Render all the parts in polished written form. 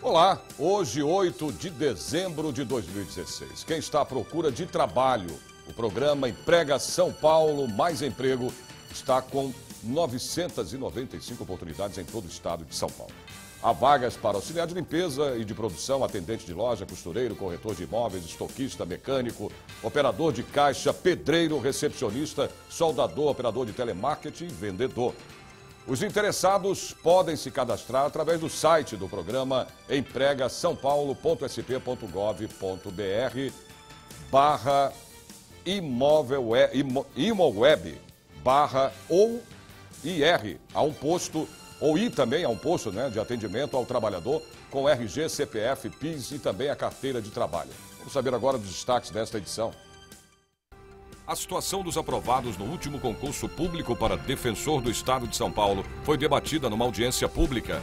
Olá, hoje 8 de dezembro de 2016. Quem está à procura de trabalho? O programa Emprega São Paulo Mais Emprego está com 995 oportunidades em todo o estado de São Paulo. Há vagas para auxiliar de limpeza e de produção, atendente de loja, costureiro, corretor de imóveis, estoquista, mecânico, operador de caixa, pedreiro, recepcionista, soldador, operador de telemarketing e vendedor. Os interessados podem se cadastrar através do site do programa emprega-são-paulo.sp.gov.br/imoweb/ou-ir a um posto ou ir também a um posto de atendimento ao trabalhador com RG, CPF, PIS e também a carteira de trabalho. Vamos saber agora dos destaques desta edição. A situação dos aprovados no último concurso público para defensor do Estado de São Paulo foi debatida numa audiência pública.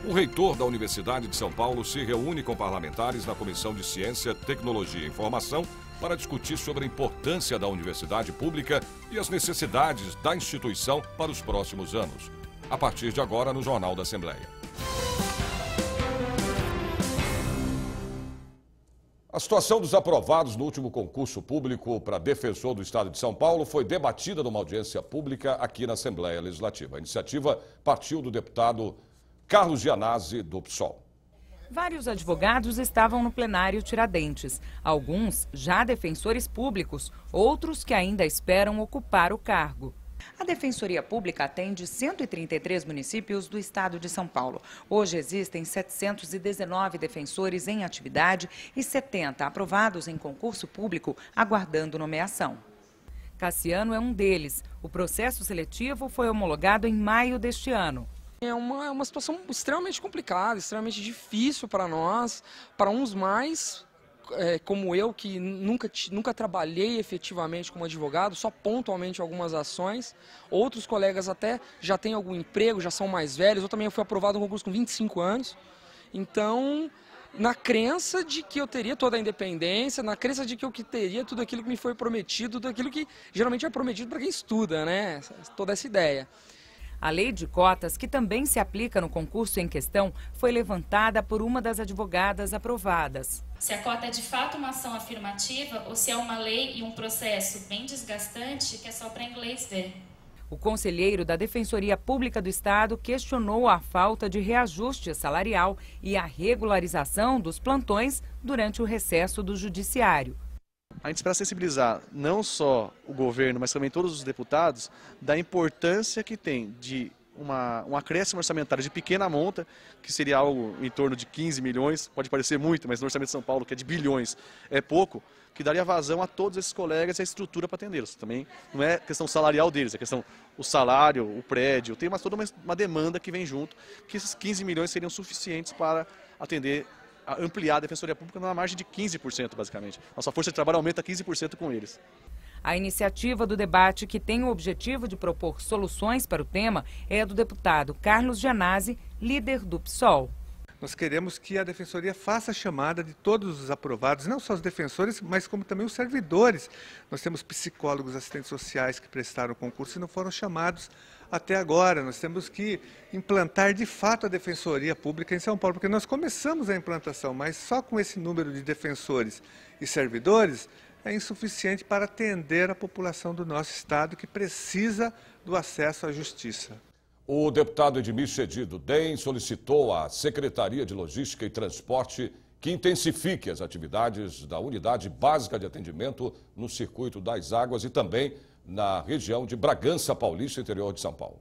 O reitor da Universidade de São Paulo se reúne com parlamentares na Comissão de Ciência, Tecnologia e Informação para discutir sobre a importância da universidade pública e as necessidades da instituição para os próximos anos. A partir de agora, no Jornal da Assembleia. A situação dos aprovados no último concurso público para defensor do Estado de São Paulo foi debatida numa audiência pública aqui na Assembleia Legislativa. A iniciativa partiu do deputado Carlos Gianazzi, do PSOL. Vários advogados estavam no plenário Tiradentes. Alguns já defensores públicos, outros que ainda esperam ocupar o cargo. A Defensoria Pública atende 133 municípios do estado de São Paulo. Hoje existem 719 defensores em atividade e 70 aprovados em concurso público aguardando nomeação. Cassiano é um deles. O processo seletivo foi homologado em maio deste ano. É uma situação extremamente complicada, extremamente difícil para nós, para uns mais, como eu, que nunca trabalhei efetivamente como advogado, só pontualmente algumas ações. Outros colegas até já têm algum emprego, já são mais velhos. Eu também fui aprovado no concurso com 25 anos. Então, na crença de que eu teria toda a independência, na crença de que eu teria tudo aquilo que me foi prometido, tudo aquilo que geralmente é prometido para quem estuda, né? Toda essa ideia. A lei de cotas, que também se aplica no concurso em questão, foi levantada por uma das advogadas aprovadas. Se a cota é de fato uma ação afirmativa ou se é uma lei e um processo bem desgastante que é só para inglês ver. O conselheiro da Defensoria Pública do Estado questionou a falta de reajuste salarial e a regularização dos plantões durante o recesso do Judiciário. A gente espera sensibilizar não só o governo, mas também todos os deputados da importância que tem de um acréscimo orçamentário de pequena monta, que seria algo em torno de 15 milhões, pode parecer muito, mas no orçamento de São Paulo, que é de bilhões, é pouco, que daria vazão a todos esses colegas e a estrutura para atendê-los. Também não é questão salarial deles, é questão o salário, o prédio, tem toda uma demanda que vem junto, que esses 15 milhões seriam suficientes para atender, ampliar a Defensoria Pública numa margem de 15%, basicamente. Nossa força de trabalho aumenta 15% com eles. A iniciativa do debate, que tem o objetivo de propor soluções para o tema, é do deputado Carlos Gianazzi, líder do PSOL. Nós queremos que a Defensoria faça a chamada de todos os aprovados, não só os defensores, mas como também os servidores. Nós temos psicólogos, assistentes sociais que prestaram o concurso e não foram chamados até agora. Nós temos que implantar de fato a Defensoria Pública em São Paulo, porque nós começamos a implantação, mas só com esse número de defensores e servidores é insuficiente para atender a população do nosso estado que precisa do acesso à justiça. O deputado Edmir Chedi, do DEM, solicitou à Secretaria de Logística e Transporte que intensifique as atividades da Unidade Básica de Atendimento no Circuito das Águas e também na região de Bragança Paulista, interior de São Paulo.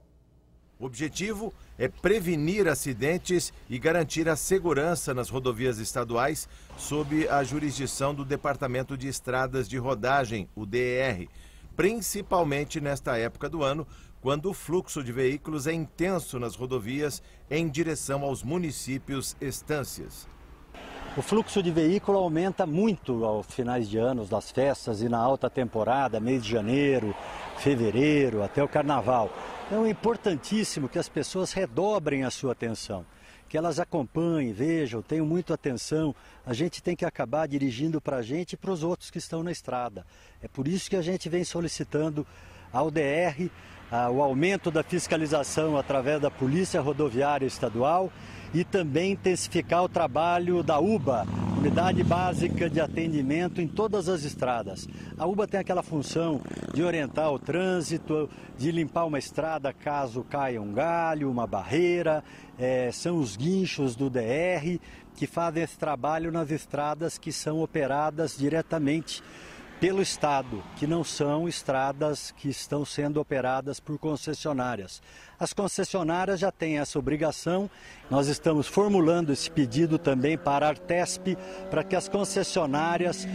O objetivo é prevenir acidentes e garantir a segurança nas rodovias estaduais sob a jurisdição do Departamento de Estradas de Rodagem, o DER, principalmente nesta época do ano, quando o fluxo de veículos é intenso nas rodovias em direção aos municípios estâncias. O fluxo de veículo aumenta muito aos finais de ano, das festas e na alta temporada, mês de janeiro, fevereiro, até o carnaval. Então é importantíssimo que as pessoas redobrem a sua atenção, que elas acompanhem, vejam, tenham muita atenção. A gente tem que acabar dirigindo para a gente e para os outros que estão na estrada. É por isso que a gente vem solicitando ao DR o aumento da fiscalização através da Polícia Rodoviária Estadual e também intensificar o trabalho da UBA, Unidade Básica de Atendimento em todas as estradas. A UBA tem aquela função de orientar o trânsito, de limpar uma estrada caso caia um galho, uma barreira, são os guinchos do DR que fazem esse trabalho nas estradas que são operadas diretamente pelo Estado, que não são estradas que estão sendo operadas por concessionárias. As concessionárias já têm essa obrigação, nós estamos formulando esse pedido também para a Artesp, para que as concessionárias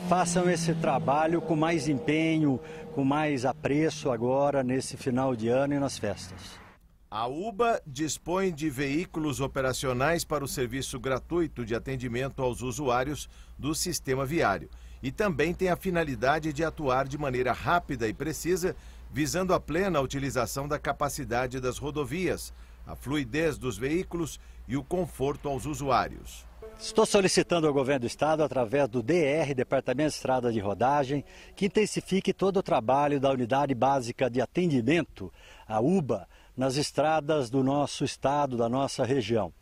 façam esse trabalho com mais empenho, com mais apreço agora nesse final de ano e nas festas. A UBA dispõe de veículos operacionais para o serviço gratuito de atendimento aos usuários do sistema viário e também tem a finalidade de atuar de maneira rápida e precisa, visando a plena utilização da capacidade das rodovias, a fluidez dos veículos e o conforto aos usuários. Estou solicitando ao governo do estado, através do DR, Departamento de Estrada de Rodagem, que intensifique todo o trabalho da Unidade Básica de Atendimento, a UBA, nas estradas do nosso estado, da nossa região,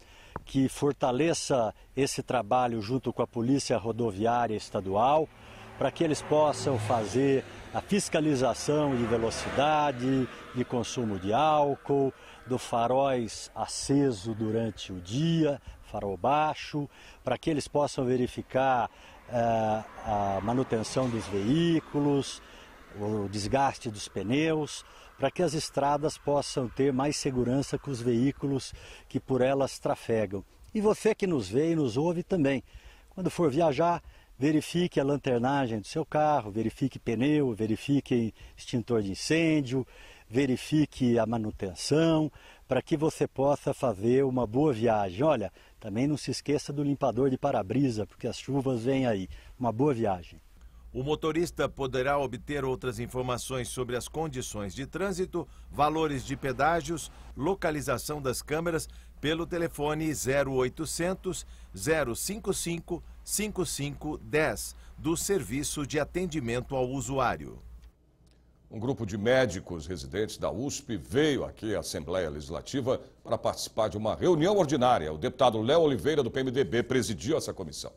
que fortaleça esse trabalho junto com a Polícia Rodoviária Estadual, para que eles possam fazer a fiscalização de velocidade, de consumo de álcool, do faróis aceso durante o dia, farol baixo, para que eles possam verificar a manutenção dos veículos, o desgaste dos pneus, para que as estradas possam ter mais segurança com os veículos que por elas trafegam. E você que nos vê e nos ouve também, quando for viajar, verifique a lanternagem do seu carro, verifique pneu, verifique extintor de incêndio, verifique a manutenção, para que você possa fazer uma boa viagem. Olha, também não se esqueça do limpador de para-brisa, porque as chuvas vêm aí. Uma boa viagem. O motorista poderá obter outras informações sobre as condições de trânsito, valores de pedágios, localização das câmeras pelo telefone 0800 055 5510 do Serviço de Atendimento ao Usuário. Um grupo de médicos residentes da USP veio aqui à Assembleia Legislativa para participar de uma reunião ordinária. O deputado Léo Oliveira, do PMDB, presidiu essa comissão.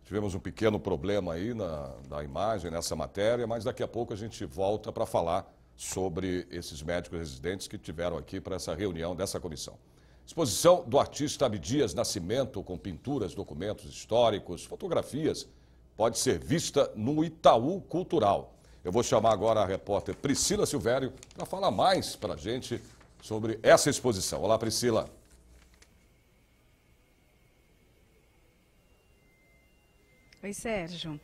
Tivemos um pequeno problema aí na imagem, nessa matéria, mas daqui a pouco a gente volta para falar sobre esses médicos residentes que tiveram aqui para essa reunião dessa comissão. Exposição do artista Abdias Nascimento, com pinturas, documentos históricos, fotografias, pode ser vista no Itaú Cultural. Eu vou chamar agora a repórter Priscila Silvério para falar mais para a gente sobre essa exposição. Olá, Priscila. Oi, Sérgio.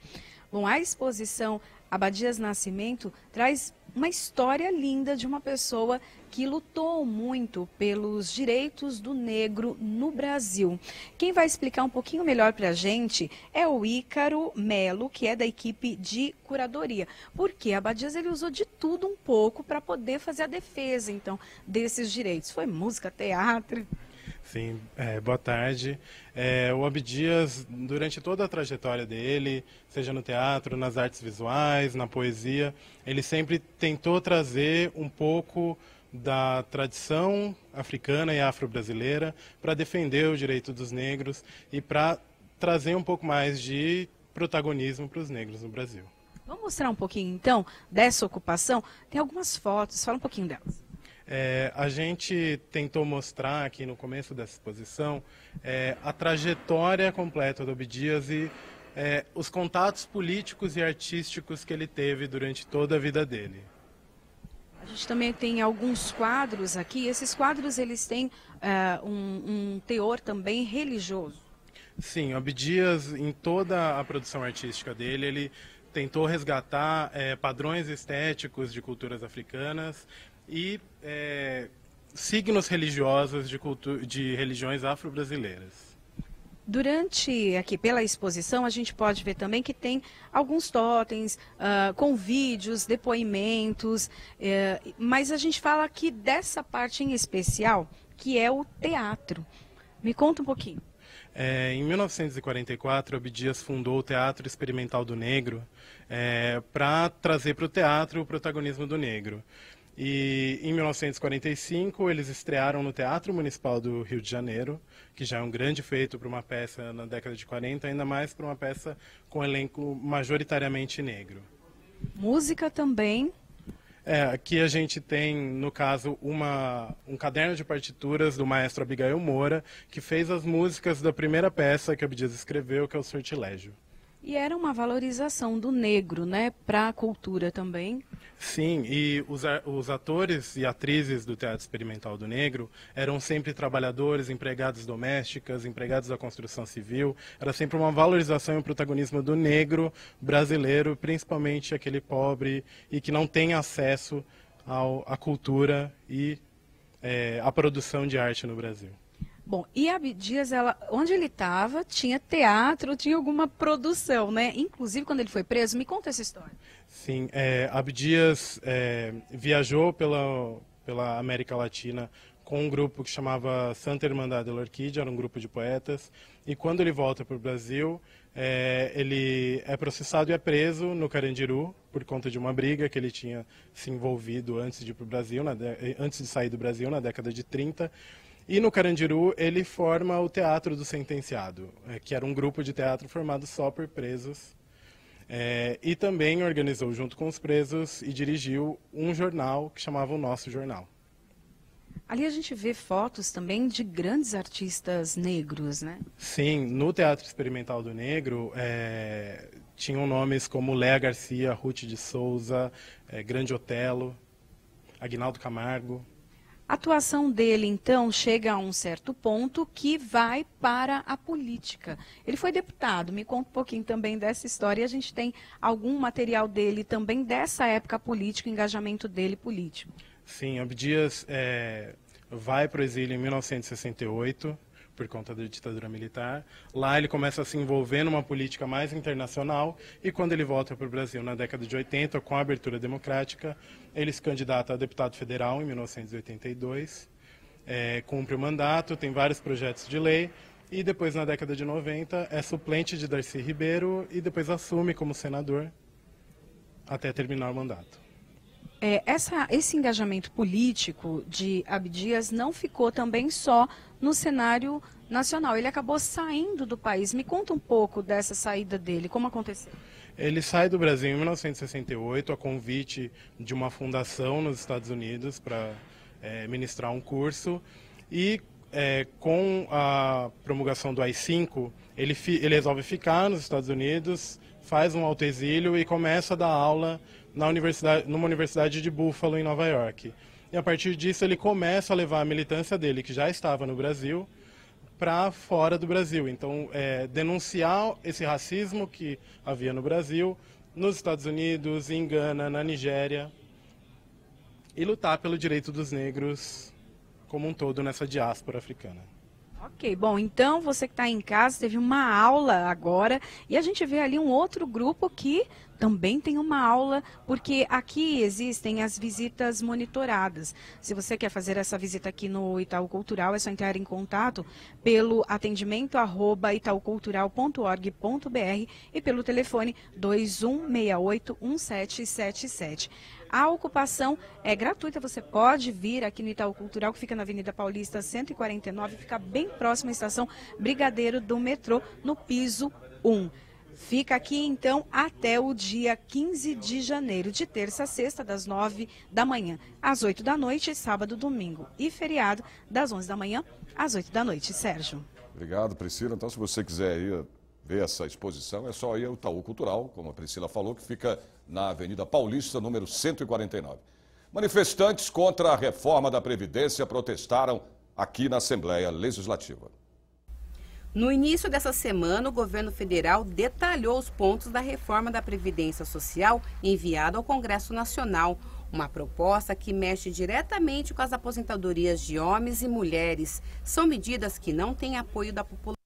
Bom, a exposição Abdias Nascimento traz uma história linda de uma pessoa que lutou muito pelos direitos do negro no Brasil. Quem vai explicar um pouquinho melhor para a gente é o Ícaro Melo, que é da equipe de curadoria. Porque Abdias ele usou de tudo um pouco para poder fazer a defesa, então, desses direitos. Foi música, teatro. Sim, boa tarde. O Abdias, durante toda a trajetória dele, seja no teatro, nas artes visuais, na poesia, ele sempre tentou trazer um pouco da tradição africana e afro-brasileira para defender o direito dos negros e para trazer um pouco mais de protagonismo para os negros no Brasil. Vamos mostrar um pouquinho, então, dessa ocupação? Tem algumas fotos, fala um pouquinho delas. A gente tentou mostrar aqui no começo dessa exposição a trajetória completa do Abdias e os contatos políticos e artísticos que ele teve durante toda a vida dele. A gente também tem alguns quadros aqui. Esses quadros eles têm um teor também religioso. Sim, o Abdias, em toda a produção artística dele, ele tentou resgatar padrões estéticos de culturas africanas e signos religiosos de religiões afro-brasileiras. Durante, aqui pela exposição, a gente pode ver também que tem alguns totens com vídeos, depoimentos, mas a gente fala aqui dessa parte em especial, que é o teatro. Me conta um pouquinho. Em 1944, Abdias fundou o Teatro Experimental do Negro para trazer para o teatro o protagonismo do negro. E em 1945 eles estrearam no Teatro Municipal do Rio de Janeiro, que já é um grande feito para uma peça na década de 40, ainda mais para uma peça com elenco majoritariamente negro. Música também. Aqui a gente tem, no caso, um caderno de partituras do maestro Abigail Moura, que fez as músicas da primeira peça que Abdias escreveu, que é o Sortilégio. E era uma valorização do negro, né, para a cultura também. Sim, e os atores e atrizes do Teatro Experimental do Negro eram sempre trabalhadores, empregadas domésticas, empregados da construção civil. Era sempre uma valorização e um protagonismo do negro brasileiro, principalmente aquele pobre e que não tem acesso à cultura e à produção de arte no Brasil. Bom, e Abdias, onde ele estava, tinha teatro, tinha alguma produção, né? Inclusive, quando ele foi preso, me conta essa história. Sim, Abdias viajou pela América Latina com um grupo que chamava Santa Irmandade de la Orquídea, era um grupo de poetas, e quando ele volta para o Brasil, ele é processado e é preso no Carandiru, por conta de uma briga que ele tinha se envolvido antes de ir pro Brasil, antes de sair do Brasil, na década de 30, e no Carandiru ele forma o Teatro do Sentenciado, que era um grupo de teatro formado só por presos. E também organizou junto com os presos e dirigiu um jornal que chamava O Nosso Jornal. Ali a gente vê fotos também de grandes artistas negros, né? Sim, no Teatro Experimental do Negro tinham nomes como Léa Garcia, Ruth de Souza, Grande Otelo, Aguinaldo Camargo. A atuação dele, então, chega a um certo ponto que vai para a política. Ele foi deputado, me conta um pouquinho também dessa história. E a gente tem algum material dele também dessa época política, o engajamento dele político. Sim, Abdias vai para o exílio em 1968, por conta da ditadura militar. Lá ele começa a se envolver numa política mais internacional e quando ele volta para o Brasil na década de 80, com a abertura democrática, ele se candidata a deputado federal em 1982, cumpre o mandato, tem vários projetos de lei e depois na década de 90 é suplente de Darcy Ribeiro e depois assume como senador até terminar o mandato. Esse engajamento político de Abdias não ficou também só no cenário nacional. Ele acabou saindo do país. Me conta um pouco dessa saída dele, como aconteceu? Ele sai do Brasil em 1968 a convite de uma fundação nos Estados Unidos para ministrar um curso e com a promulgação do AI-5, ele resolve ficar nos Estados Unidos, faz um autoexílio e começa a dar aula numa universidade de Buffalo, em Nova York. E a partir disso ele começa a levar a militância dele, que já estava no Brasil, para fora do Brasil. Então, denunciar esse racismo que havia no Brasil, nos Estados Unidos, em Gana, na Nigéria, e lutar pelo direito dos negros como um todo nessa diáspora africana. Ok, bom, então você que está em casa teve uma aula agora e a gente vê ali um outro grupo que também tem uma aula, porque aqui existem as visitas monitoradas. Se você quer fazer essa visita aqui no Itaú Cultural, é só entrar em contato pelo atendimento @itaucultural.org.br e pelo telefone 21681777. A ocupação é gratuita, você pode vir aqui no Itaú Cultural, que fica na Avenida Paulista 149, fica bem próximo à estação Brigadeiro do metrô, no piso 1. Fica aqui, então, até o dia 15 de janeiro, de terça a sexta, das 9 da manhã às 8 da noite, sábado, domingo e feriado, das 11 da manhã às 8 da noite. Sérgio. Obrigado, Priscila. Então, se você quiser ir ver essa exposição, é só ir ao Itaú Cultural, como a Priscila falou, que fica na Avenida Paulista, número 149. Manifestantes contra a reforma da Previdência protestaram aqui na Assembleia Legislativa. No início dessa semana, o governo federal detalhou os pontos da reforma da Previdência Social enviada ao Congresso Nacional. Uma proposta que mexe diretamente com as aposentadorias de homens e mulheres. São medidas que não têm apoio da população.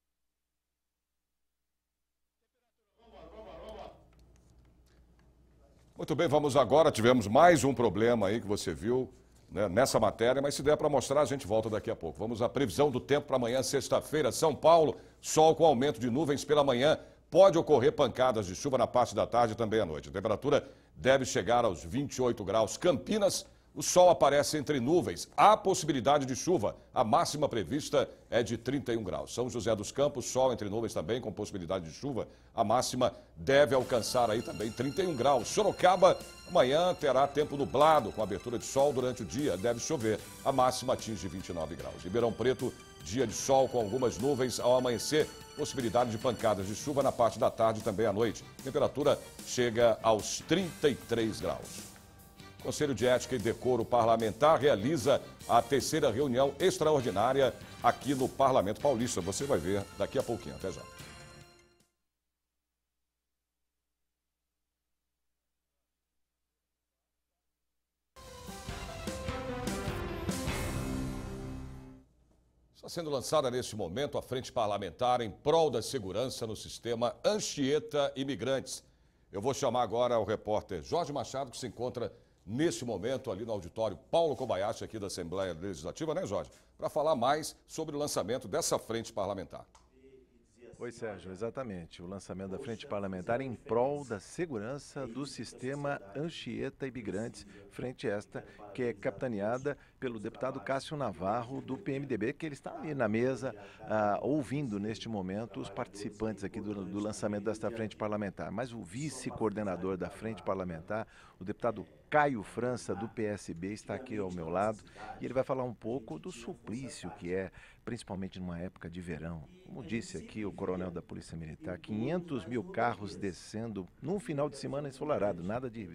Muito bem, vamos agora. Tivemos mais um problema aí que você viu né, nessa matéria, mas se der para mostrar, a gente volta daqui a pouco. Vamos à previsão do tempo para amanhã, sexta-feira. São Paulo, sol com aumento de nuvens pela manhã. Pode ocorrer pancadas de chuva na parte da tarde e também à noite. A temperatura deve chegar aos 28 graus. Campinas, o sol aparece entre nuvens. Há possibilidade de chuva. A máxima prevista é de 31 graus. São José dos Campos, sol entre nuvens também, com possibilidade de chuva. A máxima deve alcançar aí também 31 graus. Sorocaba, amanhã terá tempo nublado, com abertura de sol durante o dia. Deve chover. A máxima atinge 29 graus. Ribeirão Preto, dia de sol com algumas nuvens ao amanhecer. Possibilidade de pancadas de chuva na parte da tarde e também à noite. Temperatura chega aos 33 graus. O Conselho de Ética e Decoro Parlamentar realiza a terceira reunião extraordinária aqui no Parlamento Paulista. Você vai ver daqui a pouquinho. Até já. Está sendo lançada neste momento a Frente Parlamentar em prol da segurança no sistema Anchieta Imigrantes. Eu vou chamar agora o repórter Jorge Machado, que se encontra neste momento ali no auditório Paulo Kobayashi, aqui da Assembleia Legislativa, né, Jorge? Para falar mais sobre o lançamento dessa frente parlamentar. Oi, Sérgio, exatamente. O lançamento da Frente Parlamentar em prol da segurança do sistema Anchieta Imigrantes, frente esta que é capitaneada pelo deputado Cássio Navarro, do PMDB, que ele está ali na mesa, ouvindo neste momento os participantes aqui do lançamento desta Frente Parlamentar. Mas o vice-coordenador da Frente Parlamentar, o deputado Caio França, do PSB, está aqui ao meu lado e ele vai falar um pouco do suplício que é, principalmente numa época de verão. Como disse aqui o coronel da Polícia Militar, 500 mil carros descendo num final de semana ensolarado, nada de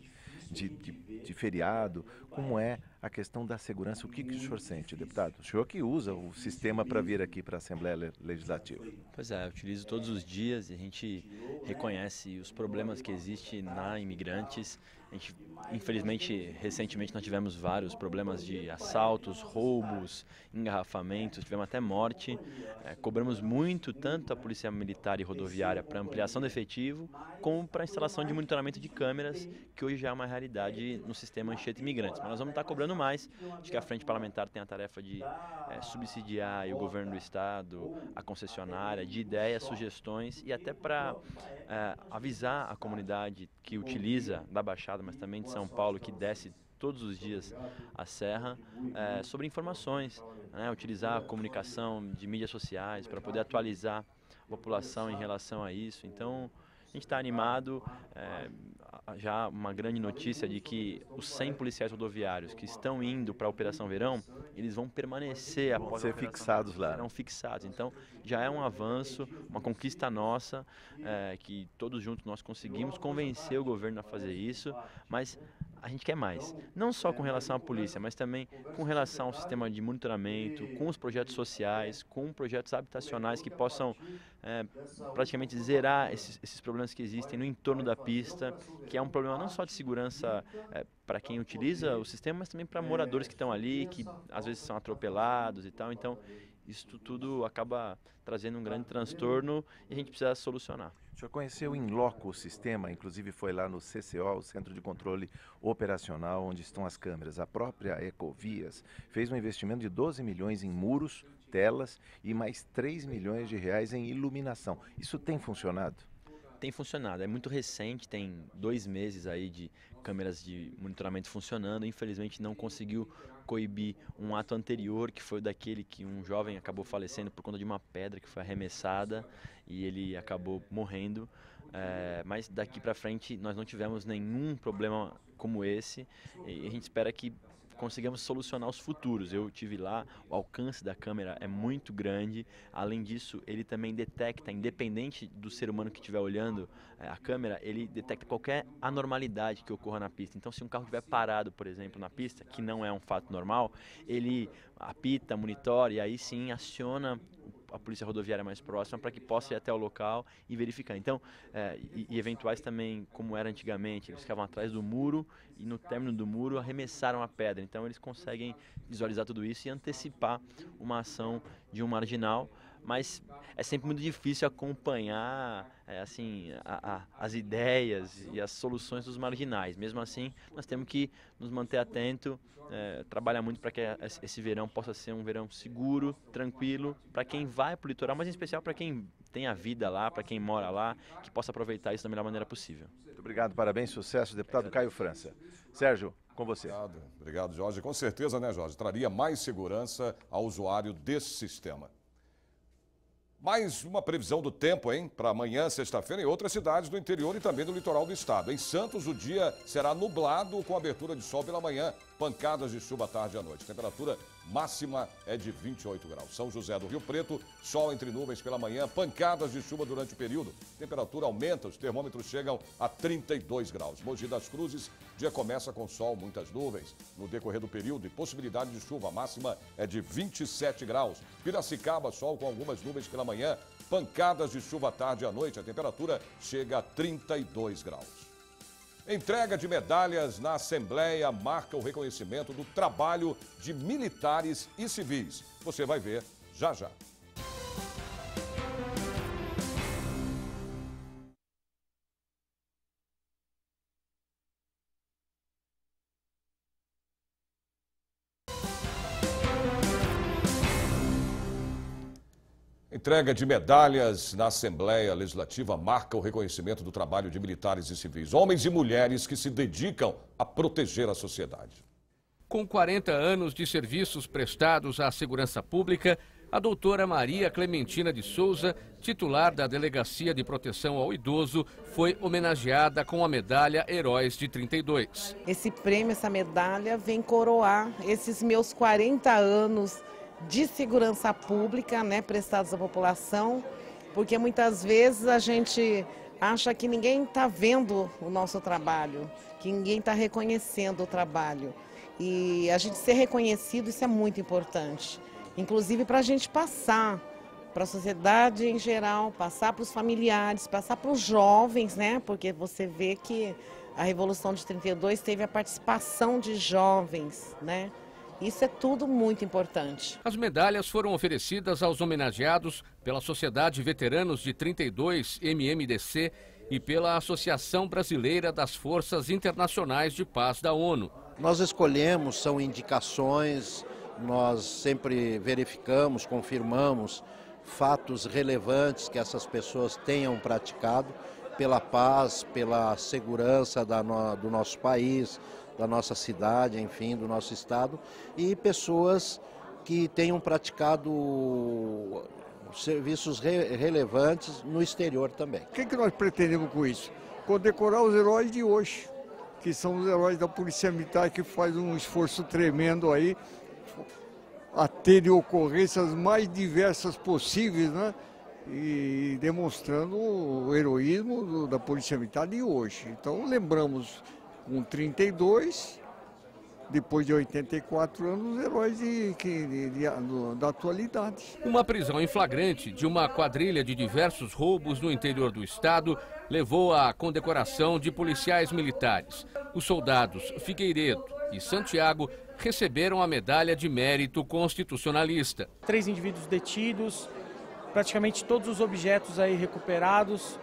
feriado. Como é a questão da segurança? O que o senhor sente, deputado? O senhor que usa o sistema para vir aqui para a Assembleia Legislativa. Pois é, eu utilizo todos os dias e a gente reconhece os problemas que existem na Imigrantes. A gente, infelizmente, recentemente nós tivemos vários problemas de assaltos, roubos, engarrafamentos, tivemos até morte. Cobramos muito, tanto a Polícia Militar e Rodoviária para ampliação do efetivo, como para a instalação de monitoramento de câmeras, que hoje já é uma realidade no sistema Anchieta Imigrantes. Mas nós vamos estar cobrando mais. Acho que a Frente Parlamentar tem a tarefa de subsidiar o governo do Estado, a concessionária, de ideias, sugestões e até para avisar a comunidade que utiliza da Baixada, mas também de São Paulo, que desce todos os dias a serra, sobre informações, né? Utilizar a comunicação de mídias sociais para poder atualizar a população em relação a isso. Então, a gente está animado, já uma grande notícia de que os 100 policiais rodoviários que estão indo para a Operação Verão, eles vão permanecer após a Operação fixados lá. Serão fixados. Então, já é um avanço, uma conquista nossa, que todos juntos nós conseguimos convencer o governo a fazer isso, mas a gente quer mais. Não só com relação à polícia, mas também com relação ao sistema de monitoramento, com os projetos sociais, com projetos habitacionais que possam praticamente zerar esses problemas que existem no entorno da pista, que é um problema não só de segurança para quem utiliza o sistema, mas também para moradores que estão ali, que às vezes são atropelados e tal. Então, isso tudo acaba trazendo um grande transtorno e a gente precisa solucionar. O senhor conheceu em loco o sistema, inclusive foi lá no CCO, o Centro de Controle Operacional, onde estão as câmeras. A própria Ecovias fez um investimento de 12 milhões em muros, telas e mais 3 milhões de reais em iluminação. Isso tem funcionado? Tem funcionado, é muito recente, tem 2 meses aí de câmeras de monitoramento funcionando. Infelizmente não conseguiu coibir um ato anterior, que foi o daquele que um jovem acabou falecendo por conta de uma pedra que foi arremessada e ele acabou morrendo. Mas daqui para frente nós não tivemos nenhum problema como esse e a gente espera que consigamos solucionar os futuros. Eu tive lá, o alcance da câmera é muito grande. Além disso, ele também detecta, independente do ser humano que estiver olhando a câmera, ele detecta qualquer anormalidade que ocorra na pista. Então, se um carro estiver parado, por exemplo, na pista, que não é um fato normal, ele apita, monitora e aí sim aciona a polícia rodoviária mais próxima para que possa ir até o local e verificar. Então, e eventuais também, como era antigamente, eles ficavam atrás do muro e no término do muro arremessaram a pedra. Então, eles conseguem visualizar tudo isso e antecipar uma ação de um marginal mas é sempre muito difícil acompanhar assim, as ideias e as soluções dos marginais. Mesmo assim, nós temos que nos manter atentos, trabalhar muito para que esse verão possa ser um verão seguro, tranquilo, para quem vai para o litoral, mas em especial para quem tem a vida lá, para quem mora lá, que possa aproveitar isso da melhor maneira possível. Muito obrigado, parabéns, sucesso, deputado Caio França. Sérgio, com você. Obrigado, Jorge. Com certeza, né, Jorge? Traria mais segurança ao usuário desse sistema. Mais uma previsão do tempo, hein? Para amanhã, sexta-feira, em outras cidades do interior e também do litoral do estado. Em Santos, o dia será nublado com abertura de sol pela manhã, pancadas de chuva à tarde e à noite. Temperatura máxima é de 28 graus. São José do Rio Preto, sol entre nuvens pela manhã, pancadas de chuva durante o período. Temperatura aumenta, os termômetros chegam a 32 graus. Mogi das Cruzes, dia começa com sol, muitas nuvens no decorrer do período e possibilidade de chuva. A máxima é de 27 graus. Piracicaba, sol com algumas nuvens pela manhã, pancadas de chuva à tarde e à noite. A temperatura chega a 32 graus. Entrega de medalhas na Assembleia marca o reconhecimento do trabalho de militares e civis. Você vai ver já já. Entrega de medalhas na Assembleia Legislativa marca o reconhecimento do trabalho de militares e civis, homens e mulheres que se dedicam a proteger a sociedade. Com 40 anos de serviços prestados à segurança pública, a doutora Maria Clementina de Souza, titular da Delegacia de Proteção ao Idoso, foi homenageada com a medalha Heróis de 32. Esse prêmio, essa medalha, vem coroar esses meus 40 anos de segurança pública, né, prestados à população, porque muitas vezes a gente acha que ninguém está vendo o nosso trabalho, que ninguém está reconhecendo o trabalho. E a gente ser reconhecido, isso é muito importante, inclusive para a gente passar para a sociedade em geral, passar para os familiares, passar para os jovens, né, porque você vê que a Revolução de 32 teve a participação de jovens, né? Isso é tudo muito importante. As medalhas foram oferecidas aos homenageados pela Sociedade Veteranos de 32, MMDC, e pela Associação Brasileira das Forças Internacionais de Paz da ONU. Nós escolhemos, são indicações, nós sempre verificamos, confirmamos fatos relevantes que essas pessoas tenham praticado pela paz, pela segurança do nosso país, da nossa cidade, enfim, do nosso estado, e pessoas que tenham praticado serviços relevantes no exterior também. O que nós pretendemos com isso? Condecorar os heróis de hoje, que são os heróis da Polícia Militar, que faz um esforço tremendo aí a terem ocorrências mais diversas possíveis, né? E demonstrando o heroísmo da Polícia Militar de hoje. Então lembramos com 32, depois de 84 anos, os heróis da atualidade. Uma prisão em flagrante de uma quadrilha de diversos roubos no interior do estado levou à condecoração de policiais militares. Os soldados Figueiredo e Santiago receberam a medalha de mérito constitucionalista. 3 indivíduos detidos, praticamente todos os objetos aí recuperados,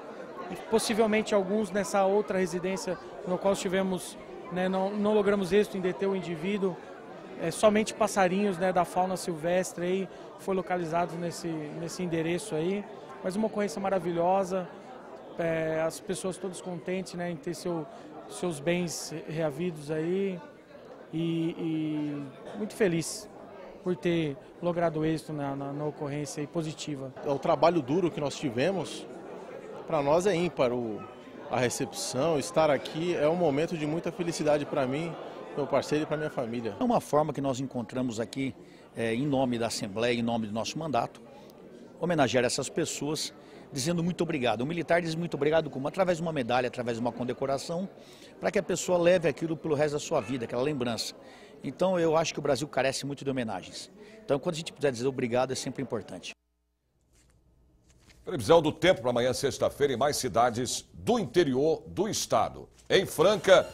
e possivelmente alguns nessa outra residência no qual estivemos, né, não logramos êxito em deter o indivíduo, somente passarinhos, né, da fauna silvestre aí foi localizado nesse endereço aí, mas uma ocorrência maravilhosa, as pessoas todas contentes, né, em ter seus bens reavidos aí e muito feliz por ter logrado êxito na ocorrência aí positiva. O trabalho duro que nós tivemos, para nós é ímpar, a recepção, estar aqui é um momento de muita felicidade para mim, meu parceiro e para minha família. É uma forma que nós encontramos aqui, em nome da Assembleia, em nome do nosso mandato, homenagear essas pessoas, dizendo muito obrigado. O militar diz muito obrigado como? Através de uma medalha, através de uma condecoração, para que a pessoa leve aquilo pelo resto da sua vida, aquela lembrança. Então eu acho que o Brasil carece muito de homenagens. Então quando a gente puder dizer obrigado é sempre importante. Previsão do tempo para amanhã, sexta-feira, em mais cidades do interior do estado. Em Franca,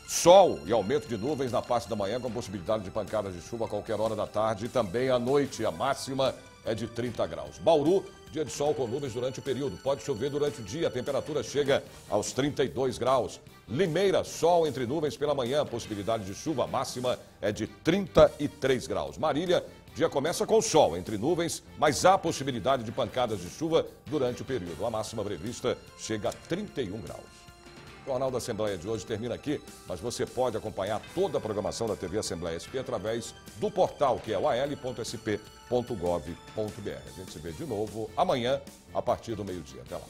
sol e aumento de nuvens na parte da manhã, com possibilidade de pancadas de chuva a qualquer hora da tarde e também à noite. A máxima é de 30 graus. Bauru, dia de sol com nuvens durante o período. Pode chover durante o dia, a temperatura chega aos 32 graus. Limeira, sol entre nuvens pela manhã, possibilidade de chuva máxima é de 33 graus. Marília, dia começa com sol entre nuvens, mas há possibilidade de pancadas de chuva durante o período. A máxima prevista chega a 31 graus. O Jornal da Assembleia de hoje termina aqui, mas você pode acompanhar toda a programação da TV Assembleia SP através do portal, que é o al.sp.gov.br. A gente se vê de novo amanhã, a partir do meio-dia. Até lá.